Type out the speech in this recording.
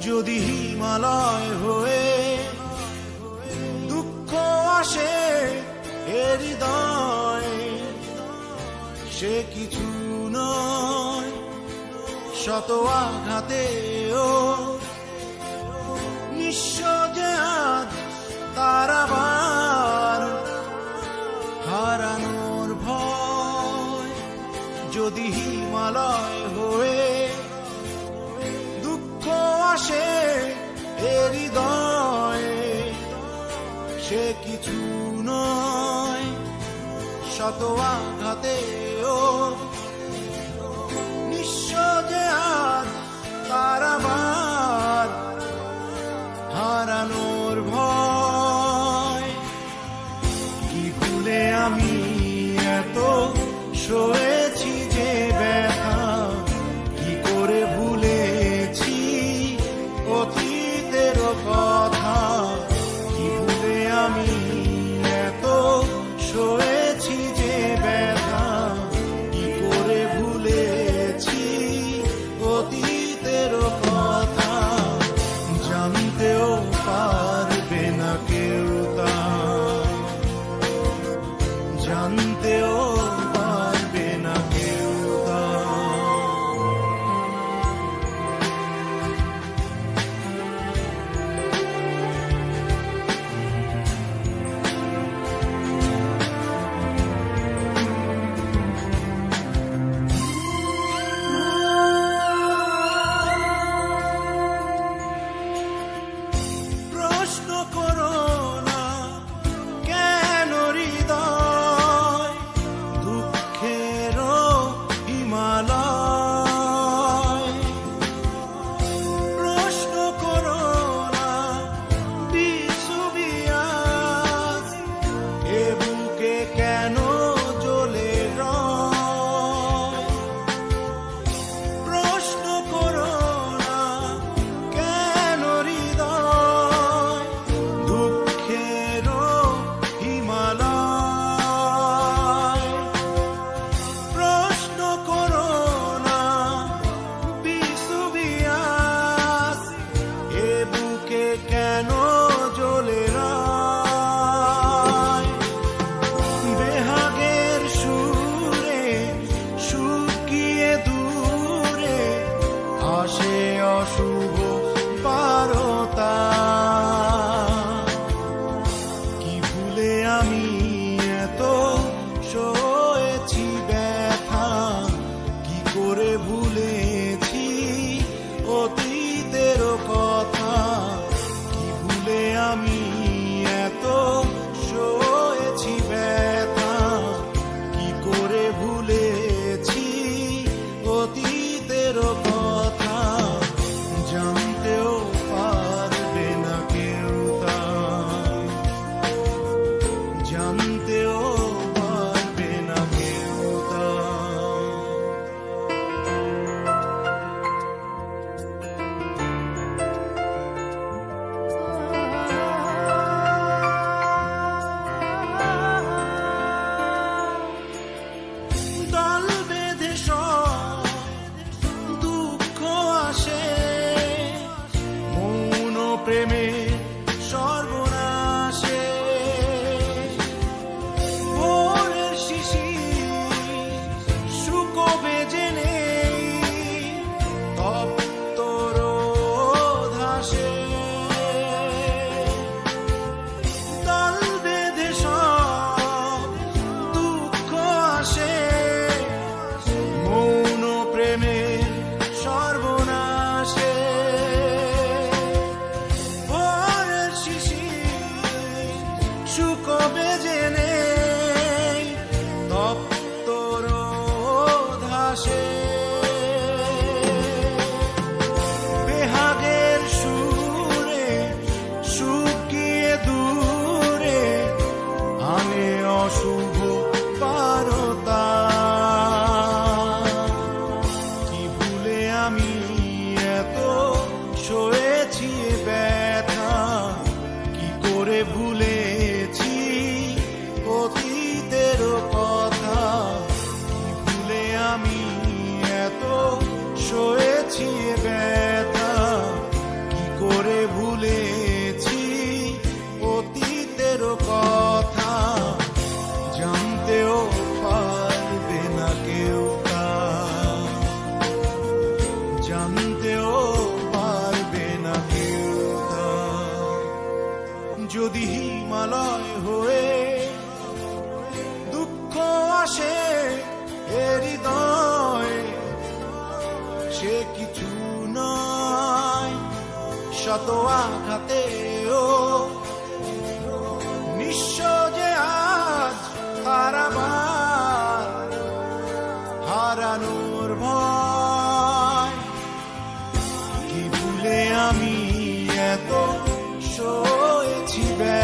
যদি হিমালয় হয়ে দুঃখ আসে এ হৃদয়ে, সে কিছু নয় শত আঘাতেও নিঃস্ব যে আজ তার আবার হারানোর ভয়। যদি হিমালয় হয়ে দুঃখ আসে এ হৃদয়ে, সে কিছু নয় শত আঘাতেও নিঃস্ব যে আজ তার আবার হারানোর ভয়। কি ভুলে আমি এত সয়েছি যে ব্যথা, কি করে ভুলেছি অতীতের কথা। কি ভুলে আমি এত সয়েছি যে ব্যথা, কি যদি হিমালয় হয়ে দুঃখ আসে এ হৃদয়ে, সে কিছু নয় শত আঘাতেও নিঃস্ব যে আজ হারাবার হারানোর ভয়। কি ভুলে আমি এত সয়েছি ব্যথা,